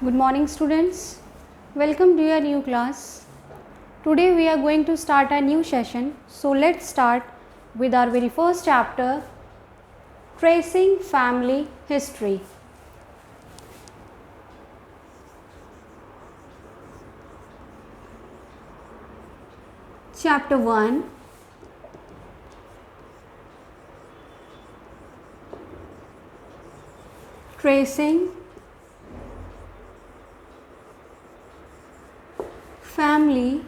Good morning, students. Welcome to your new class. Today we are going to start a new session. So let's start with our very first chapter, Tracing Family History. Chapter 1. Tracing Family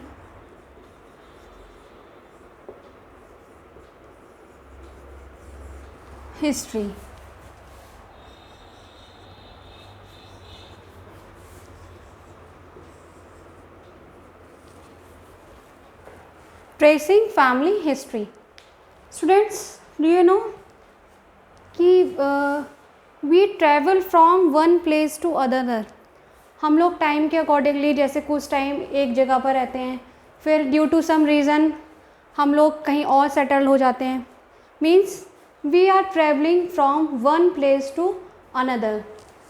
History. Tracing Family History. Students, do you know कि we travel from one place to other. हम लोग time के accordingly जैसे कुछ time एक जगह पर रहते हैं, फिर ड्यू टू सम रीज़न हम लोग कहीं और सेटल हो जाते हैं. Means we are travelling from one place to another.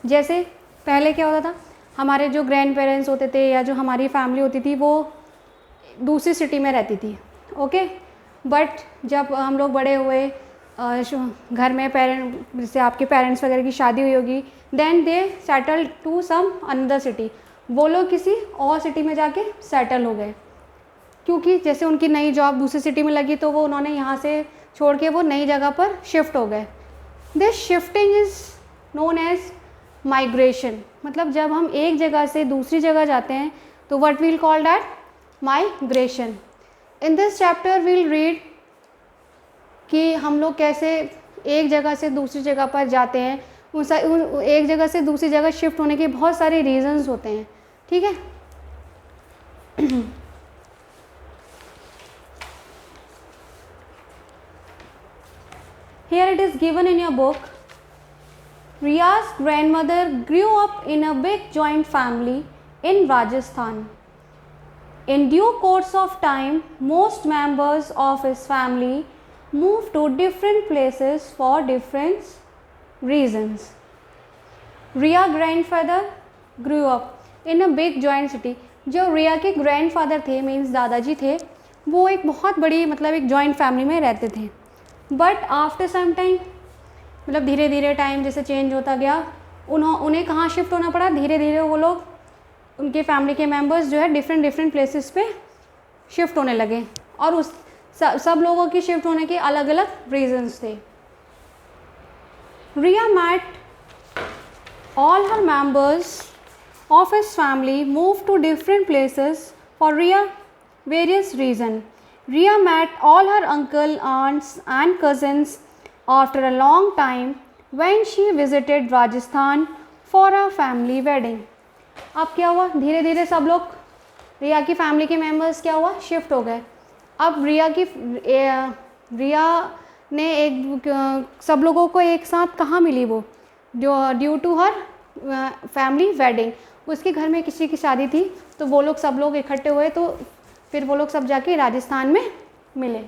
जैसे पहले क्या होता था, हमारे जो ग्रैंड पेरेंट्स होते थे या जो हमारी फैमिली होती थी वो दूसरी सिटी में रहती थी. ओके, बट जब हम लोग बड़े हुए, घर में जैसे आपके पेरेंट्स वगैरह की शादी हुई होगी, then they settle to some another city. वो लोग किसी और सिटी में जाके सेटल हो गए, क्योंकि जैसे उनकी नई जॉब दूसरी सिटी में लगी तो वो उन्होंने यहाँ से छोड़ के वो नई जगह पर शिफ्ट हो गए. This shifting is known as migration. मतलब जब हम एक जगह से दूसरी जगह जाते हैं तो what we'll call that migration. In this chapter we'll read कि हम लोग कैसे एक जगह से दूसरी जगह पर जाते हैं. एक जगह से दूसरी जगह शिफ्ट होने के बहुत सारे रीजंस होते हैं. ठीक है. Here it is given in your book. Riya's grandmother grew up in a big joint family in Rajasthan. In due course of time, most members of his family moved to different places for different reasons. Riya grandfather grew up in a big joint city. जो रिया के grandfather थे, means दादाजी थे, वो एक बहुत बड़ी मतलब एक जॉइंट फैमिली में रहते थे. बट आफ्टर सम टाइम, मतलब धीरे धीरे टाइम जैसे चेंज होता गया, उन्हें कहाँ शिफ्ट होना पड़ा. धीरे धीरे वो लोग, उनके फैमिली के मेंबर्स जो है डिफरेंट प्लेसेस पे शिफ्ट होने लगे, और उस सब लोगों की शिफ्ट होने के अलग अलग रीजंस थे. रिया mat all her members of his family moved to different places for various reasons. Riya met all her uncle, aunts and cousins after a long time when she visited Rajasthan for a family wedding. अब क्या हुआ, धीरे धीरे सब लोग, रिया की family के members क्या हुआ, शिफ्ट हो गए. अब रिया ने सब लोगों को एक साथ कहाँ मिली, वो due to her family wedding. उसके घर में किसी की शादी थी, तो वो लोग सब लोग इकट्ठे हुए, तो फिर वो लोग सब जाके राजस्थान में मिले.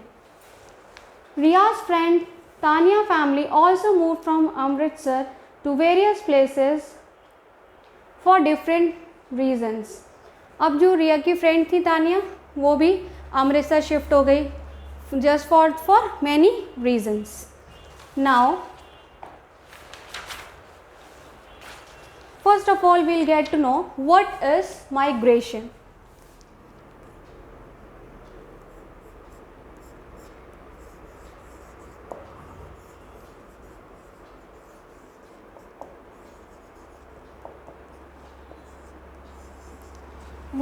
Riya's friend Tania family also move from Amritsar to various places for different reasons. अब जो रिया की फ्रेंड थी तानिया, वो भी अमृतसर शिफ्ट हो गई, just for many reasons. Now first of all we'll get to know what is migration.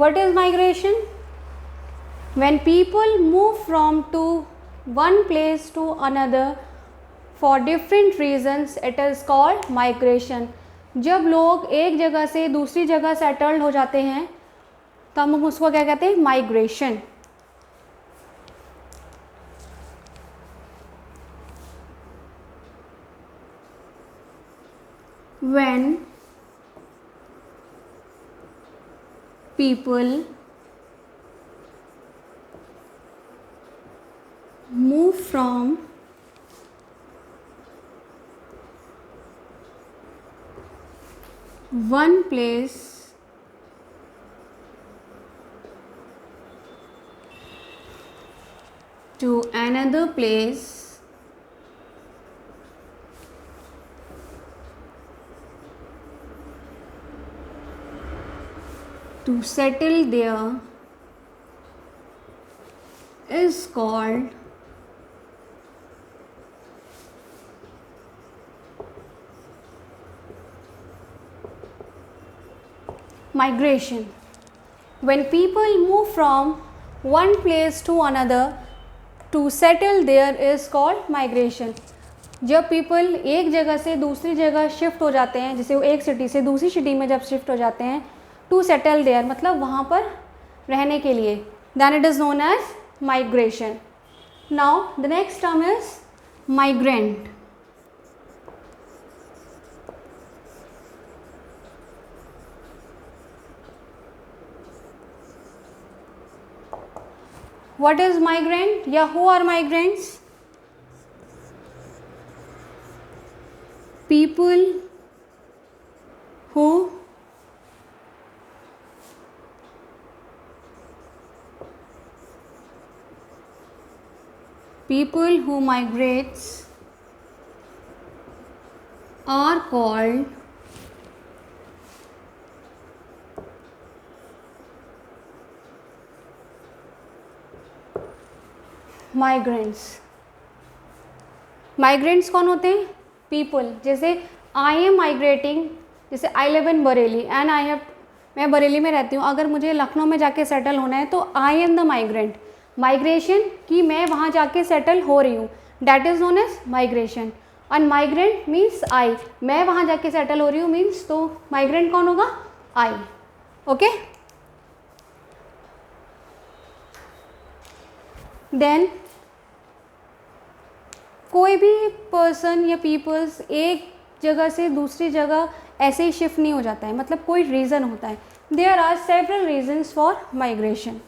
What is migration? When people move from to one place to another for different reasons, it is called migration. जब लोग एक जगह से दूसरी जगह settled हो जाते हैं तब हम उसको क्या कहते हैं, migration. When people move from one place another place to settle there is called migration. When people move from one place to another to settle there is called migration. जब पीपल एक जगह से दूसरी जगह शिफ्ट हो जाते हैं, जैसे वो एक सिटी से दूसरी सिटी में जब शिफ्ट हो जाते हैं, टू सेटल देयर मतलब वहाँ पर रहने के लिए, then it is known as migration. Now the next term is migrant. What is migrant? या who are migrants? People who migrates are called migrants. Migrants कौन होते हैं? पीपल. जैसे आई एम माइग्रेटिंग, जैसे I live in Bareilly and I have, मैं बरेली में रहती हूँ, अगर मुझे लखनऊ में जाके सेटल होना है तो I am the migrant. Migration कि मैं वहाँ जाके सेटल हो रही हूँ, that is known as migration. And migrant means I, मैं वहाँ जाके सेटल हो रही हूँ मीन्स, तो माइग्रेंट कौन होगा? आई. ओके. देन कोई भी पर्सन या पीपल्स एक जगह से दूसरी जगह ऐसे ही शिफ्ट नहीं हो जाता है, मतलब कोई रीज़न होता है. There are several reasons for migration.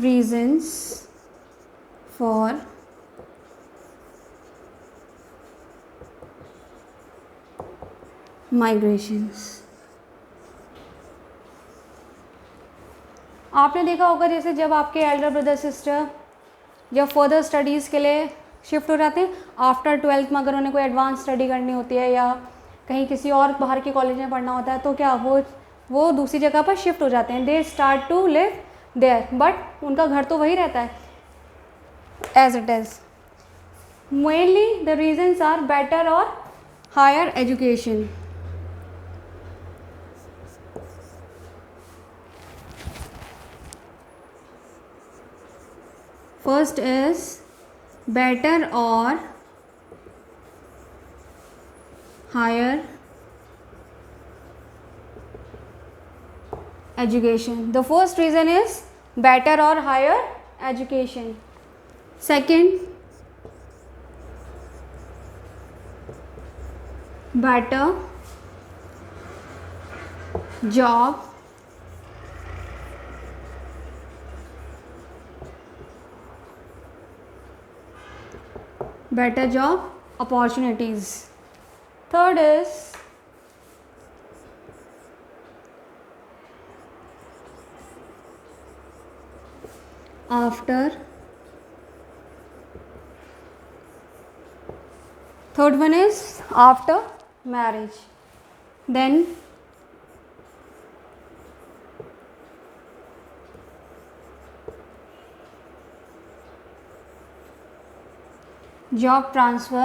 Reasons for migrations. आपने देखा होगा जैसे जब आपके एल्डर ब्रदर सिस्टर जब फर्दर स्टडीज़ के लिए शिफ्ट हो जाते हैं आफ्टर 12th में, अगर उन्हें कोई एडवांस स्टडी करनी होती है या कहीं किसी और बाहर के कॉलेज में पढ़ना होता है, तो क्या वो दूसरी जगह पर शिफ्ट हो जाते हैं. They start to live there, but उनका घर तो वही रहता है as it is. Mainly the reasons are better और higher education. First is better or higher education. The first reason is better or higher education. Second, better job opportunities. Third is third one is after marriage. Then job transfer.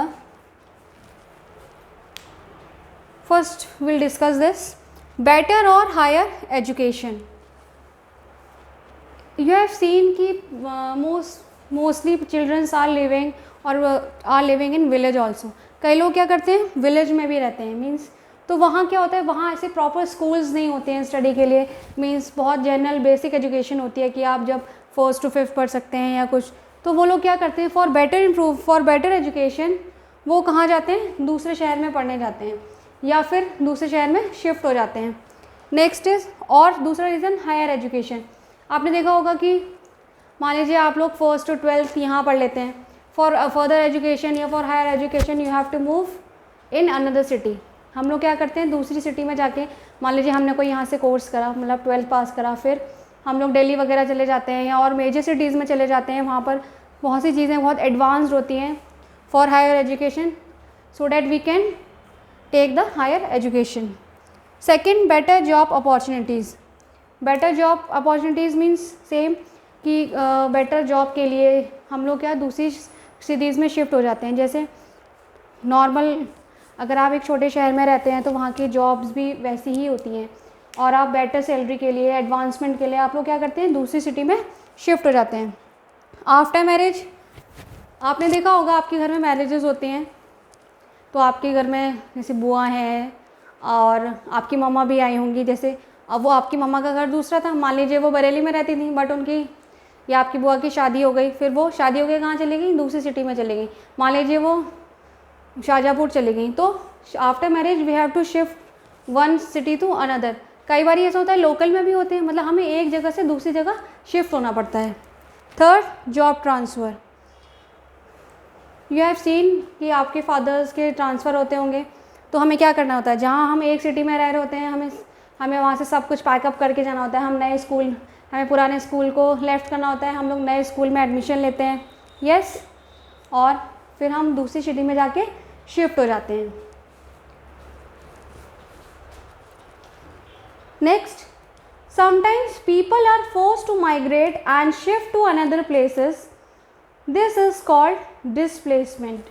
First we'll discuss this. Better or higher education. You have seen कि mostly children are living in village also. कई लोग क्या करते हैं village में भी रहते हैं, मीन्स तो वहाँ क्या होता है, वहाँ ऐसे प्रॉपर स्कूल्स नहीं होते हैं स्टडी के लिए, मीन्स बहुत जनरल बेसिक एजुकेशन होती है कि आप जब 1st to 5th पढ़ सकते हैं या कुछ. तो वो लोग क्या करते हैं फॉर बेटर एजुकेशन वो कहाँ जाते हैं, दूसरे शहर में पढ़ने जाते हैं या फिर दूसरे शहर में शिफ्ट हो जाते हैं. नेक्स्ट इज़ और दूसरा रीज़न हायर एजुकेशन. आपने देखा होगा कि मान लीजिए आप लोग 1st to 12th यहाँ पढ़ लेते हैं, फॉर फर्दर एजुकेशन या for higher education you have to move in another city. हम लोग क्या करते हैं दूसरी सिटी में जाके मान लीजिए हमने कोई यहाँ से कोर्स करा, मतलब 12th पास करा, फिर हम लोग दिल्ली वगैरह चले जाते हैं या और मेजर सिटीज़ में चले जाते हैं, वहाँ पर बहुत सी चीज़ें बहुत एडवांस्ड होती हैं for higher education, so that we can take the higher education. Second, better job opportunities. Better job opportunities means same कि बेटर जॉब के लिए हम लोग क्या दूसरी सिटीज़ में शिफ्ट हो जाते हैं. जैसे नॉर्मल अगर आप एक छोटे शहर में रहते हैं तो वहाँ की जॉब्स भी वैसी ही होती हैं, और आप बेटर सैलरी के लिए, एडवांसमेंट के लिए आप लोग क्या करते हैं, दूसरी सिटी में शिफ्ट हो जाते हैं. आफ्टर मैरिज, आपने देखा होगा आपके घर में मैरिजेस होती हैं, तो आपके घर में जैसे बुआ हैं और आपकी मम्मा भी आई होंगी. जैसे अब वो आपकी मम्मा का घर दूसरा था, मान लीजिए वो बरेली में रहती थी, बट उनकी या आपकी बुआ की शादी हो गई, फिर वो शादी हो गई कहाँ चली गई, दूसरी सिटी में चली गई. मान लीजिए वो शाहजहाँपुर चली गई, तो after marriage we have to shift one city to another. कई बार ऐसा होता है लोकल में भी होते हैं, मतलब हमें एक जगह से दूसरी जगह शिफ्ट होना पड़ता है. Third, job transfer. You have seen कि आपके फादर्स के ट्रांसफ़र होते होंगे, तो हमें क्या करना होता है, जहाँ हम एक सिटी में रह रहे होते हैं हमें वहाँ से सब कुछ पैकअप करके जाना होता है. हम नए स्कूल, हमें पुराने स्कूल को लेफ़्ट करना होता है, हम लोग नए स्कूल में एडमिशन लेते हैं. यस, और फिर हम दूसरी सिटी में जाके शिफ्ट हो जाते हैं. Next, sometimes people are forced to migrate and shift to another places. This is called displacement.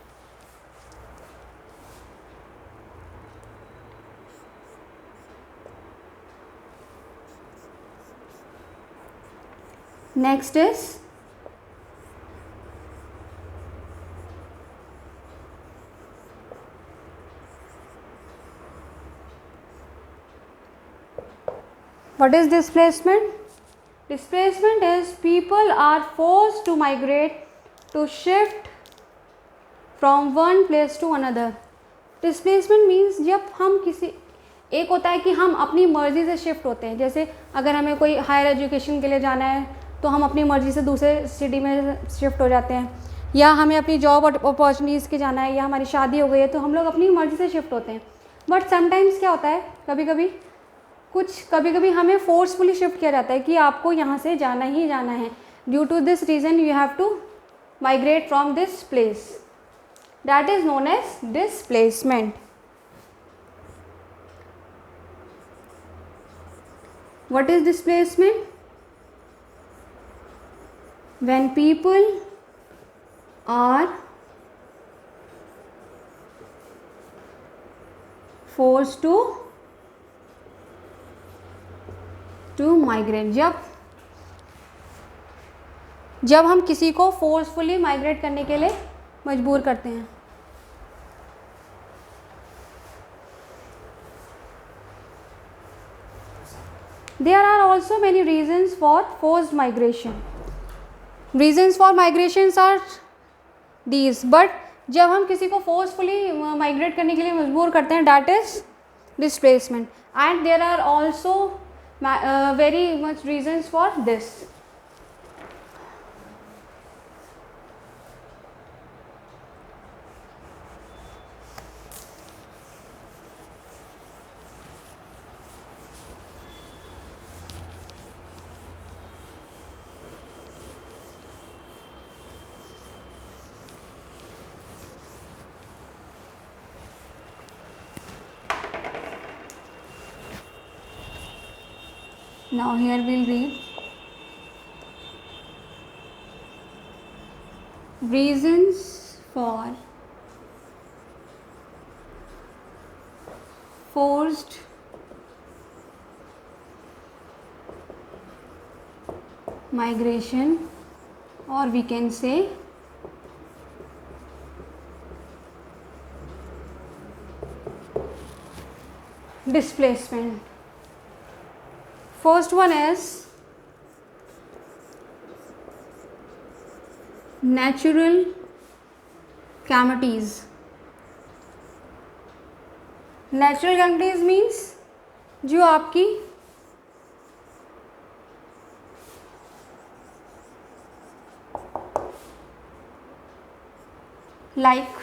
Next is what is displacement? Displacement is people are forced to migrate, to shift from one place to another. Displacement means जब हम किसी, एक होता है कि हम अपनी मर्ज़ी से शिफ्ट होते हैं. जैसे अगर हमें कोई हायर एजुकेशन के लिए जाना है तो हम अपनी मर्ज़ी से दूसरे सिटी में शिफ्ट हो जाते हैं, या हमें अपनी जॉब अपॉर्चुनिटीज़ के जाना है, या हमारी शादी हो गई है तो हम लोग अपनी मर्ज़ी से शिफ्ट होते हैं. बट समटाइम्स क्या होता है, कभी कभी हमें फोर्सफुली शिफ्ट किया जाता है कि आपको यहाँ से जाना ही जाना है. Due to this reason you have to migrate from this place. That is known as displacement. What is displacement? When people are forced to migrate. जब हम किसी को फोर्सफुली माइग्रेट करने के लिए मजबूर करते हैं. There are also many reasons for forced migration. Reasons for migrations are these, but जब हम किसी को फोर्सफुली माइग्रेट करने के लिए मजबूर करते हैं, that is displacement. And there are also very much reasons for this. Now here we'll read reasons for forced migration, or we can say displacement. First one is natural calamities. Natural calamities means जो आपकी like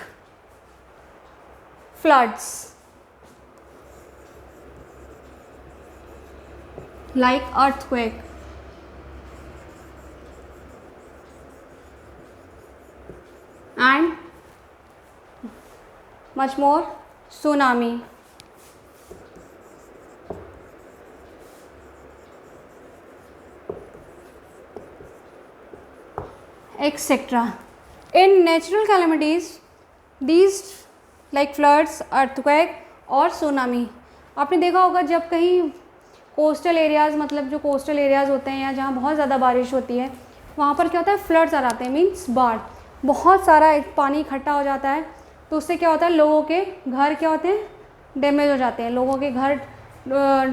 floods, like earthquake and much more, tsunami. Etc. In natural calamities, these like floods, earthquake और tsunami, आपने देखा होगा जब कहीं coastal areas, मतलब जो कोस्टल एरियाज़ होते हैं या जहाँ बहुत ज़्यादा बारिश होती है, वहाँ पर क्या होता है, फ्लड्स आ जाते हैं, मीन्स बाढ़, बहुत सारा इकट्ठा हो जाता है। तो उससे क्या होता है, लोगों के घर क्या होते हैं, डैमेज हो जाते हैं, लोगों के घर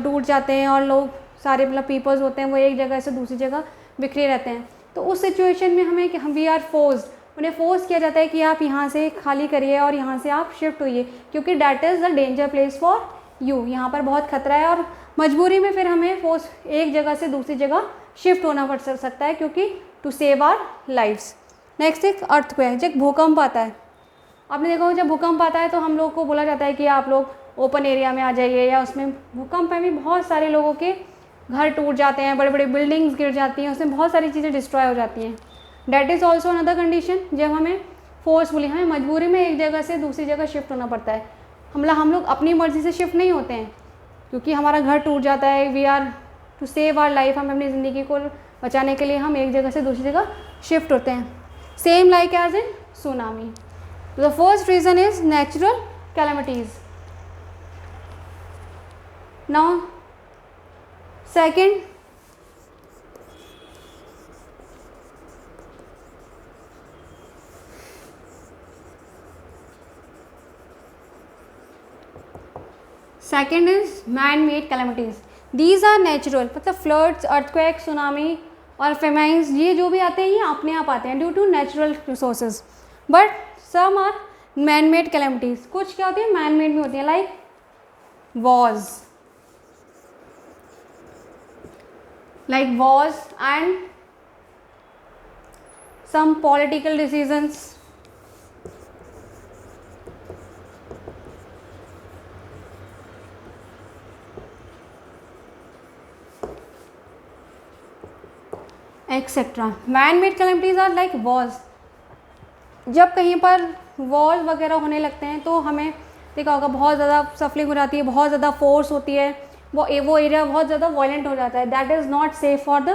टूट जाते हैं और लोग सारे मतलब पीपल्स होते हैं वो एक जगह से दूसरी जगह बिखरे रहते हैं। तो उस सिचुएशन में हमें वी आर फोर्स्ड, उन्हें फोर्स किया जाता है कि आप यहाँ से खाली करिए और यहाँ से आप शिफ्ट होइए, क्योंकि that is the danger place for you, यहाँ पर बहुत खतरा है और मजबूरी में फिर हमें फोर्स एक जगह से दूसरी जगह शिफ्ट होना पड़ सकता है, क्योंकि to save our lifes. Next एक अर्थक्वेक, जब भूकंप आता है, आपने देखा होगा जब भूकंप आता है तो हम लोग को बोला जाता है कि आप लोग ओपन एरिया में आ जाइए, या उसमें भूकंप में भी बहुत सारे लोगों के घर टूट जाते हैं, बड़े बड़े बिल्डिंग्स गिर जाती हैं, उसमें बहुत सारी चीज़ें डिस्ट्रॉय हो जाती हैं। That is also another condition, जब हमें फोर्सफुली, हमें मजबूरी में एक जगह से दूसरी जगह शिफ्ट होना पड़ता है। हम लोग अपनी मर्ज़ी से शिफ्ट नहीं होते हैं, क्योंकि हमारा घर टूट जाता है, we are to save our life, हम अपनी ज़िंदगी को बचाने के लिए हम एक जगह से दूसरी जगह शिफ्ट होते हैं। Same like as in tsunami. The first reason is natural calamities. Now second, second is man made calamities. These are natural, मतलब फ्लड्स, अर्थक्वेक, सुनामी और फेमाइंस, ये जो भी आते हैं ये अपने आप आते हैं due to natural resources. But some are man made calamities, कुछ क्या होती है मैन मेड में होती है, like wars and some political decisions, etc. Man-made calamities are like wars. जब कहीं पर वॉर वगैरह होने लगते हैं तो हमें देखा होगा बहुत ज़्यादा सफलिंग हो जाती है, बहुत ज़्यादा फोर्स होती है, वो एरिया बहुत ज़्यादा वायलेंट हो जाता है, that is not safe for the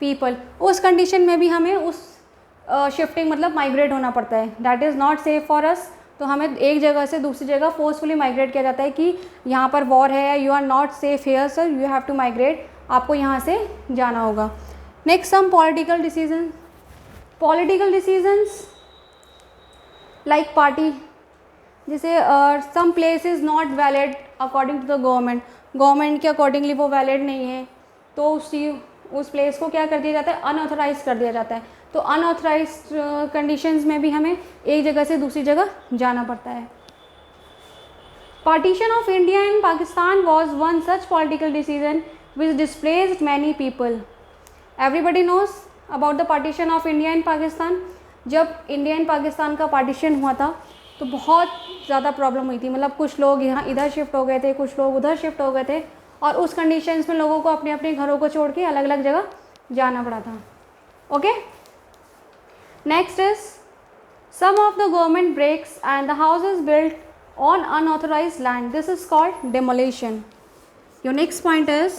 people. उस कंडीशन में भी हमें उस शिफ्टिंग मतलब माइग्रेट होना पड़ता है, that is not safe for us. तो हमें एक जगह से दूसरी जगह फोर्सफुली माइग्रेट किया जाता है कि यहाँ पर वॉर है, you are not safe here sir, you have to migrate, आपको यहाँ से जाना होगा। Next some political decisions like party, जैसे some place is not valid according to the government के अकॉर्डिंगली वो वैलिड नहीं है, तो उस प्लेस को क्या कर दिया जाता है, अनऑथराइज कर दिया जाता है। तो अनऑथराइज कंडीशंस में भी हमें एक जगह से दूसरी जगह जाना पड़ता है। Partition of India and Pakistan was one such political decision which displaced many people. Everybody knows about the partition of India and Pakistan. जब इंडिया एंड पाकिस्तान का पार्टीशन हुआ था तो बहुत ज़्यादा प्रॉब्लम हुई थी, मतलब कुछ लोग यहाँ इधर शिफ्ट हो गए थे, कुछ लोग उधर शिफ्ट हो गए थे, और उस कंडीशंस में लोगों को अपने अपने घरों को छोड़ के अलग अलग जगह जाना पड़ा था। Okay, next is some of the government breaks and the houses built on unauthorized land, this is called demolition. Your next point is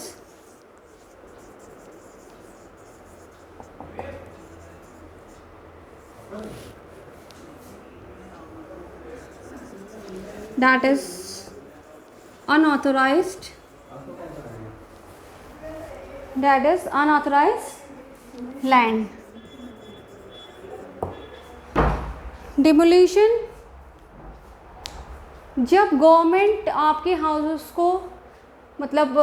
that is unauthorized land. Demolition, जब गवर्नमेंट आपके हाउसेस को मतलब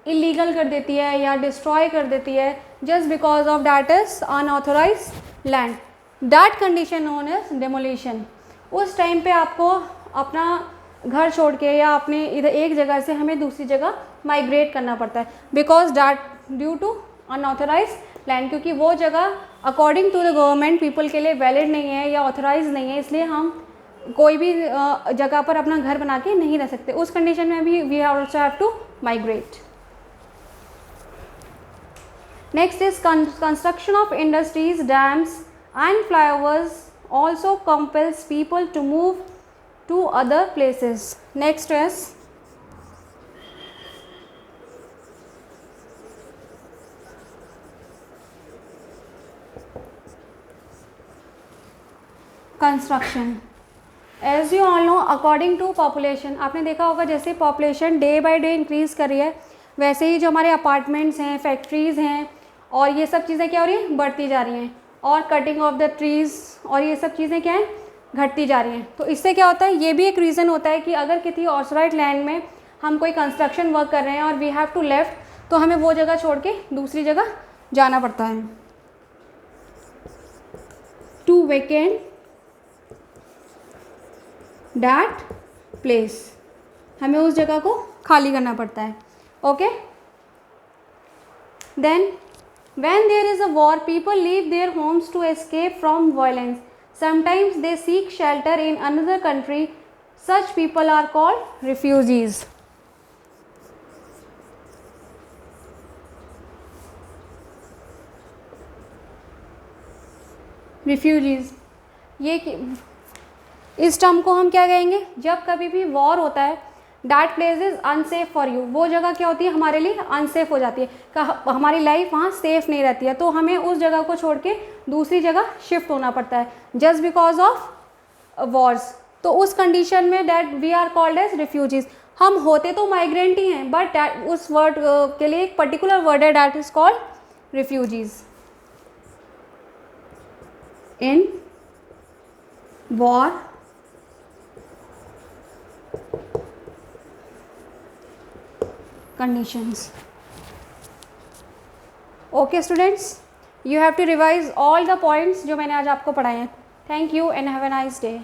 इलीगल कर देती है या destroy कर देती है just because of that is unauthorized land, that condition known as demolition. उस टाइम पे आपको अपना घर छोड़ के या अपने इधर एक जगह से हमें दूसरी जगह माइग्रेट करना पड़ता है, because that due to unauthorized land, क्योंकि वो जगह according to the government people के लिए वैलिड नहीं है या ऑथराइज नहीं है, इसलिए हम कोई भी जगह पर अपना घर बना के नहीं रह सकते। उस कंडीशन में भी we also have to migrate. Next is construction of industries, dams and flyovers also compels people to move to other places. Next is construction. As you all know, according to population, आपने देखा होगा जैसे population day by day increase कर रही है, वैसे ही जो हमारे अपार्टमेंट्स हैं, फैक्ट्रीज़ हैं और ये सब चीज़ें क्या हो रही हैं, बढ़ती जा रही हैं, और कटिंग ऑफ द ट्रीज़ और ये सब चीज़ें क्या हैं, घटती जा रही हैं. तो इससे क्या होता है, ये भी एक रीज़न होता है कि अगर किसी ऑसराइट लैंड में हम कोई कंस्ट्रक्शन वर्क कर रहे हैं और वी हैव टू लेफ्ट, तो हमें वो जगह छोड़ के दूसरी जगह जाना पड़ता है. टू वेकेंट दैट प्लेस, हमें उस जगह को खाली करना पड़ता है. Okay, then when there is a war, people leave their homes to escape from violence. Sometimes they seek shelter in another country. Such people are called refugees. Refugees, ये इस टर्म को हम क्या कहेंगे, जब कभी भी वॉर होता है, that place is unsafe for you, वो जगह क्या होती है, हमारे लिए अनसेफ हो जाती है, हमारी लाइफ वहाँ सेफ नहीं रहती है, तो हमें उस जगह को छोड़ के दूसरी जगह शिफ्ट होना पड़ता है जस्ट बिकॉज ऑफ वॉर्स. तो उस कंडीशन में that we are called as refugees. हम होते तो माइग्रेंट ही हैं, बट उस वर्ड के लिए एक पर्टिकुलर वर्ड है, that is called refugees. In war conditions. Okay students, you have to revise all the points जो मैंने आज आपको पढ़ाए हैं. Thank you and have a nice day.